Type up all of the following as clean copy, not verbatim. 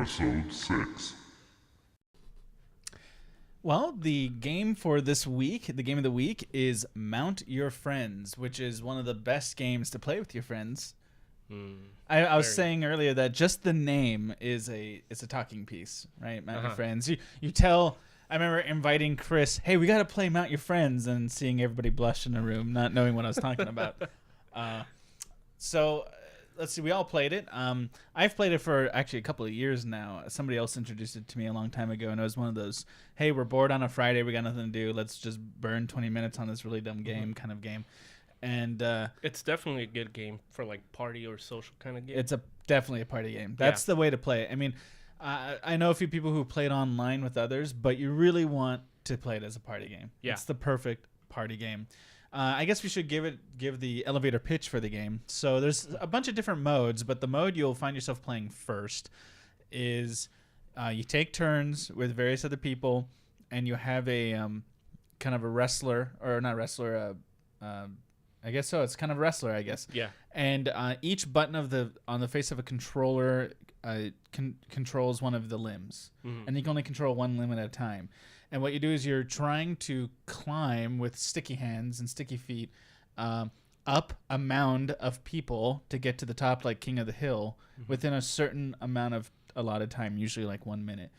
Episode 6. Well, the game for this week, the game of the week, is Mount Your Friends, which is one of the best games to play with your friends. I was saying earlier that just the name is it's a talking piece, right? Mount Your Friends. You tell. I remember inviting Chris, hey, we got to play Mount Your Friends, and seeing everybody blush in the room, not knowing what I was talking about. So let's see, we all played it. I've played it for actually a couple of years now. Somebody else introduced it to me a long time ago, and it was one of those, hey, we're bored on a Friday, we got nothing to do, let's just burn 20 minutes on this really dumb game kind of game. And it's definitely a good game for like party or social kind of game. It's definitely a party game. That's the way to play it. I mean, I know a few people who played online with others, but you really want to play it as a party game. Yeah. It's the perfect party game. I guess we should give the elevator pitch for the game. So there's a bunch of different modes, but the mode you'll find yourself playing first is you take turns with various other people, and you have a kind of a wrestler, or not wrestler, I guess so. It's kind of a wrestler, I guess. Yeah. And each button on the face of a controller controls one of the limbs, and you can only control one limb at a time. And what you do is you're trying to climb with sticky hands and sticky feet up a mound of people to get to the top, like King of the Hill, within a certain amount of allotted time, usually like 1 minute.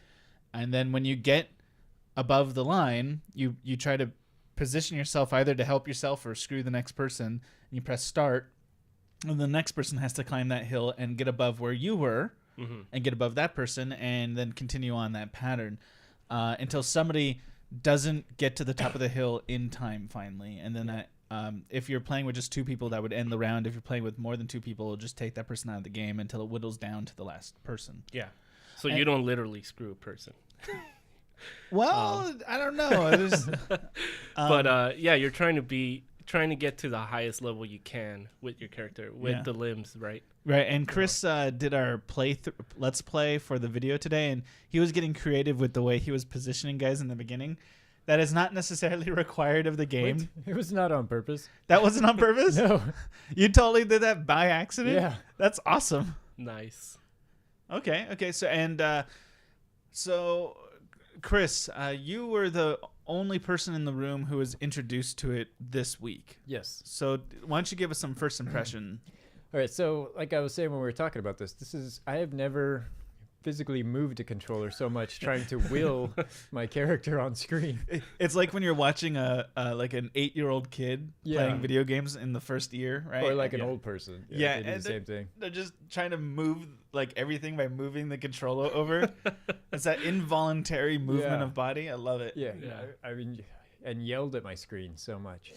And then when you get above the line, you try to position yourself either to help yourself or screw the next person, and you press start, and the next person has to climb that hill and get above where you were, and get above that person, and then continue on that pattern until somebody doesn't get to the top of the hill in time finally. And then if you're playing with just two people, that would end the round. If you're playing with more than two people, it'll just take that person out of the game until it whittles down to the last person. Yeah. So you don't literally screw a person. Well, I don't know. But you're trying to get to the highest level you can with your character, with the limbs, right? Right, and Chris did our let's play for the video today, and he was getting creative with the way he was positioning guys in the beginning. That is not necessarily required of the game. Wait, it was not on purpose. That wasn't on purpose? No. You totally did that by accident? Yeah. That's awesome. Nice. Okay, so Chris, you were the only person in the room who was introduced to it this week. Yes. So why don't you give us some first impression? All right, so like I was saying when we were talking about this, I have never physically moved a controller so much trying to will my character on screen. It's like when you're watching like an 8-year-old kid playing video games in the first year, right? Or like an old person. Yeah, they do the same thing. They're just trying to move like everything by moving the controller over. It's that involuntary movement of body. I love it. Yeah. I mean, and yelled at my screen so much.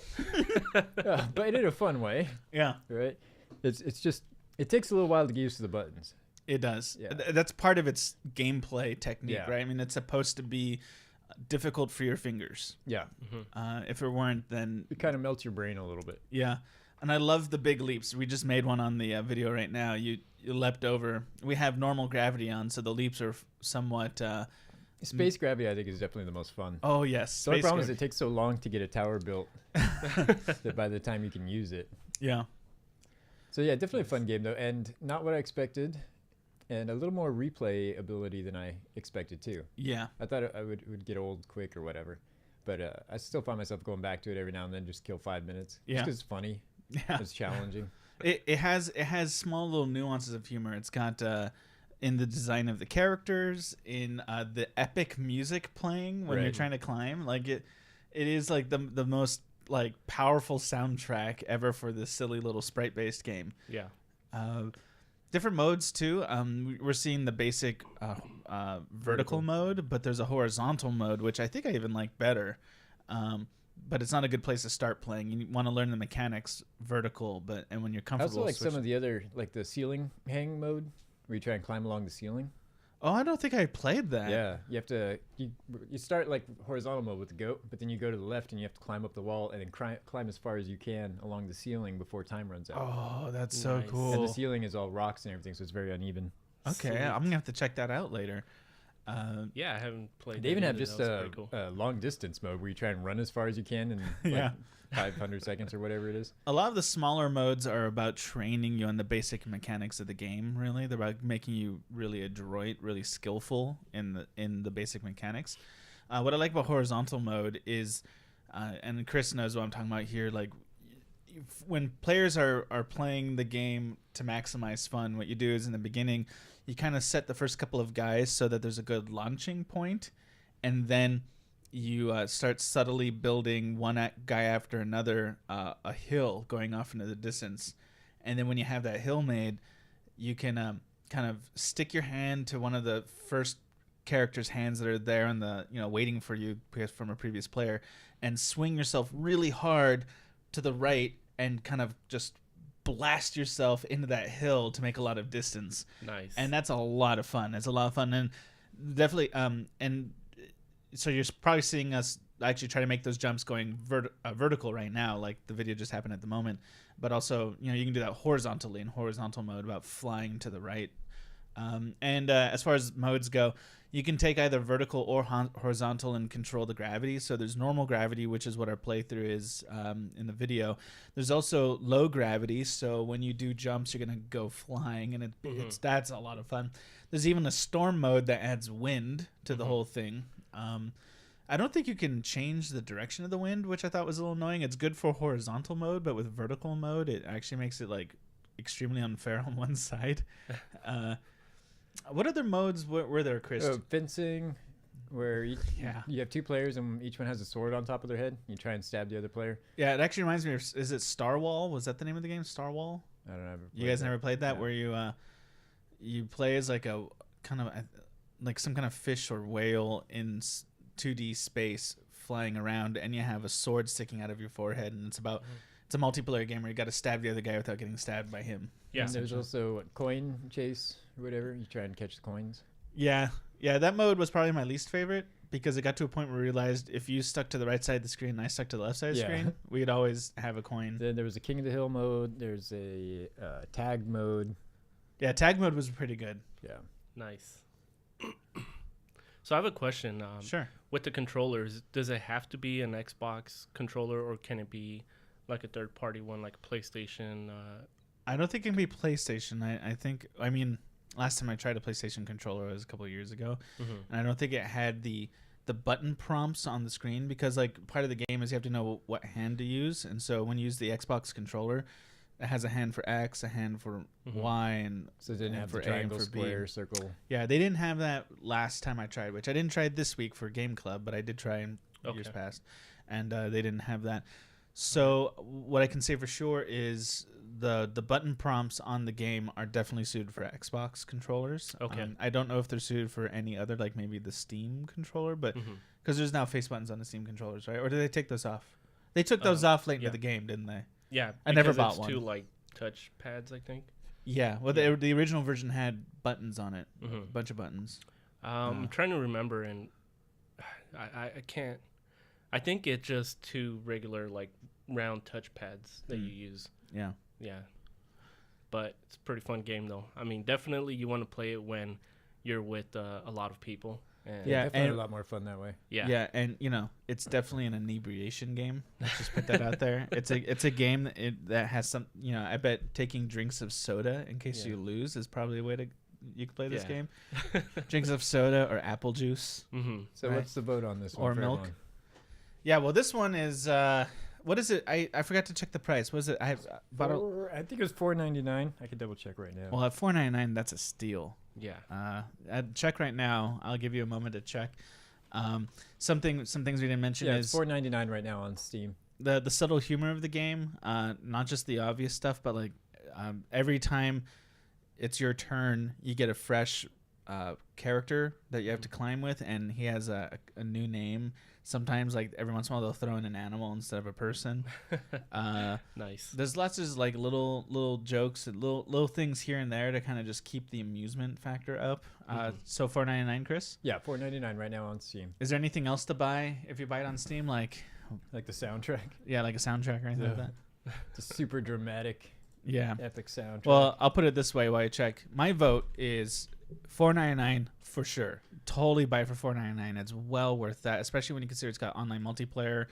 But in a fun way. Yeah. Right? It's just, it takes a little while to get used to the buttons. It does. Yeah. That's part of its gameplay technique, right? I mean, it's supposed to be difficult for your fingers. Yeah. If it weren't, then It kind of melts your brain a little bit. Yeah. And I love the big leaps. We just made one on the video right now. You leapt over. We have normal gravity on, so the leaps are somewhat... Space gravity, I think, is definitely the most fun. Oh, yes. The only problem is it takes so long to get a tower built that by the time you can use it. Yeah. So, yeah, definitely a fun game, though, and not what I expected, and a little more replay ability than I expected, too. Yeah. I thought it would get old quick or whatever, but I still find myself going back to it every now and then, just kill 5 minutes. Yeah. Just 'cause it's funny. Yeah. It's challenging. It has small little nuances of humor. It's got in the design of the characters, in the epic music playing when you're trying to climb. Like it is like the most like powerful soundtrack ever for this silly little sprite based game. Yeah. Different modes too. We're seeing the basic vertical mode, but there's a horizontal mode which I think I even like better. But it's not a good place to start playing. You want to learn the mechanics vertical, and when you're comfortable. I also like some of the other, like the ceiling hang mode, where you try and climb along the ceiling. Oh, I don't think I played that. Yeah, you have to. You start like horizontal mode with the goat, but then you go to the left and you have to climb up the wall and then climb as far as you can along the ceiling before time runs out. Oh, that's so cool. And the ceiling is all rocks and everything, so it's very uneven. Okay, I'm gonna have to check that out later. Yeah, I haven't played. They even that have either. just That was pretty cool. a long distance mode where you try and run as far as you can in like 500 seconds or whatever it is. A lot of the smaller modes are about training you on the basic mechanics of the game. Really, they're about making you really adroit, really skillful in the basic mechanics. What I like about horizontal mode is, and Chris knows what I'm talking about here. Like, when players are playing the game to maximize fun, what you do is in the beginning, you kind of set the first couple of guys so that there's a good launching point, and then you start subtly building one guy after another a hill going off into the distance. And then when you have that hill made, you can kind of stick your hand to one of the first characters' hands that are there on the, waiting for you from a previous player, and swing yourself really hard to the right and kind of just blast yourself into that hill to make a lot of distance. Nice. And that's a lot of fun. It's a lot of fun. And definitely, and so you're probably seeing us actually try to make those jumps going vertical right now, like the video just happened at the moment. But also, you can do that horizontally in horizontal mode about flying to the right. And as far as modes go, you can take either vertical or horizontal and control the gravity. So there's normal gravity, which is what our playthrough is in the video. There's also low gravity. So when you do jumps, you're going to go flying, and that's a lot of fun. There's even a storm mode that adds wind to the whole thing. I don't think you can change the direction of the wind, which I thought was a little annoying. It's good for horizontal mode, but with vertical mode, it actually makes it like extremely unfair on one side. What other modes were there, Chris? Fencing, where you have two players and each one has a sword on top of their head. You try and stab the other player. Yeah, it actually reminds me of, is it Star Wall? Was that the name of the game, Star Wall? I don't know. You guys never played that? Yeah. Where you play as like a kind of like some kind of fish or whale in 2D space flying around, and you have a sword sticking out of your forehead, and it's about it's a multiplayer game where you got to stab the other guy without getting stabbed by him. Yeah. And there's also coin chase or whatever. You try and catch the coins. Yeah, that mode was probably my least favorite because it got to a point where we realized if you stuck to the right side of the screen and I stuck to the left side of the screen, we'd always have a coin. Then there was a King of the Hill mode. There's a tag mode. Yeah, tag mode was pretty good. Yeah. Nice. So I have a question. Sure. With the controllers, does it have to be an Xbox controller, or can it be like a third-party one, like PlayStation? I don't think it can be PlayStation. I mean, last time I tried a PlayStation controller was a couple of years ago, and I don't think it had the button prompts on the screen, because like part of the game is you have to know what hand to use, and so when you use the Xbox controller, it has a hand for X, a hand for Y, and so it didn't have for the triangle, A, for square, B. circle. Yeah, they didn't have that last time I tried, which I didn't try this week for Game Club, but I did try in years past, and they didn't have that. So what I can say for sure is the button prompts on the game are definitely suited for Xbox controllers. Okay. I don't know if they're suited for any other, like maybe the Steam controller, but because there's now face buttons on the Steam controllers, right? Or did they take those off? They took those off late into the game, didn't they? Yeah, I never bought it's one. two like touch pads, I think. Yeah, well, the original version had buttons on it, a bunch of buttons. I'm trying to remember, and I can't. I think it's just two regular like round touch pads that you use. Yeah. Yeah. But it's a pretty fun game, though. I mean, definitely you want to play it when you're with a lot of people. And Definitely a lot more fun that way. Yeah, and it's definitely an inebriation game. Let's just put that out there. It's a game that has some. I bet taking drinks of soda in case you lose is probably a way you can play this game. Drinks of soda or apple juice. So what's the vote on this one? Or milk. Everyone? Yeah, well, this one is. What is it? I forgot to check the price. What is it? I think it was $4.99. I can double check right now. Well, at $4.99, that's a steal. Yeah. Check right now. I'll give you a moment to check. Some things we didn't mention is it's $4.99 right now on Steam. The subtle humor of the game, not just the obvious stuff, but like every time it's your turn, you get a fresh character that you have to climb with, and he has a new name. Sometimes, like every once in a while, they'll throw in an animal instead of a person. Nice. There's lots of like little jokes and little things here and there to kind of just keep the amusement factor up. So $4.99, Chris? Yeah, $4.99 right now on Steam. Is there anything else to buy if you buy it on Steam, like the soundtrack? Yeah, like a soundtrack or anything like that. It's a super dramatic, epic soundtrack. Well, I'll put it this way while you check. My vote is $4.99 for sure. Totally buy it for $4.99. It's well worth that, especially when you consider it's got online multiplayer.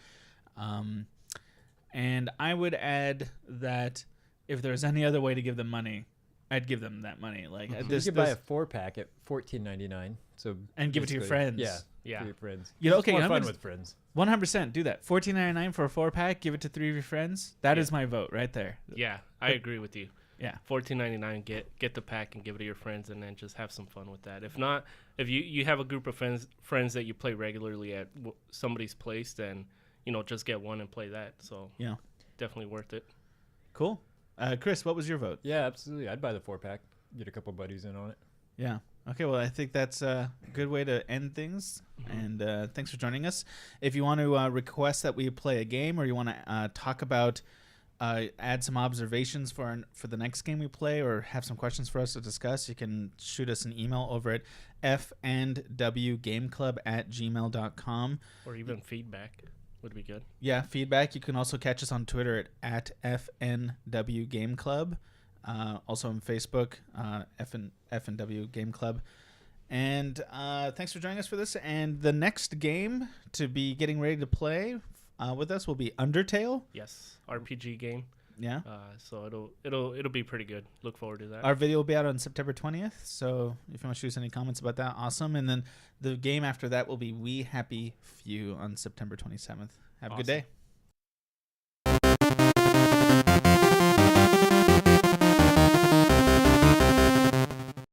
And I would add that if there's any other way to give them money, I'd give them that money. Like you could buy a 4-pack at $14.99. So and give it to your friends. Yeah, to your friends. You know, It's more fun with friends. 100% do that. $14.99 for a 4-pack. Give it to 3 of your friends. That is my vote right there. Yeah, I agree with you. Yeah, $14.99. Get the pack and give it to your friends, and then just have some fun with that. If not, if you have a group of friends that you play regularly at somebody's place, then just get one and play that. So yeah, definitely worth it. Cool. Chris, what was your vote? Yeah, absolutely. I'd buy the 4-pack. Get a couple buddies in on it. Yeah. Okay, well, I think that's a good way to end things. And thanks for joining us. If you want to request that we play a game, or you want to talk about, add some observations for the next game we play, or have some questions for us to discuss, you can shoot us an email over at fandwgameclub@gmail.com. Or even feedback would be good. Yeah, feedback. You can also catch us on Twitter at fnwgameclub. Also on Facebook, F&W Game Club. And thanks for joining us for this. And the next game to be getting ready to play with us will be Undertale. Yes, RPG game. Yeah. So it'll be pretty good. Look forward to that. Our video will be out on September 20th. So if you want to shoot us any comments about that, awesome. And then the game after that will be We Happy Few on September 27th. Have a good day.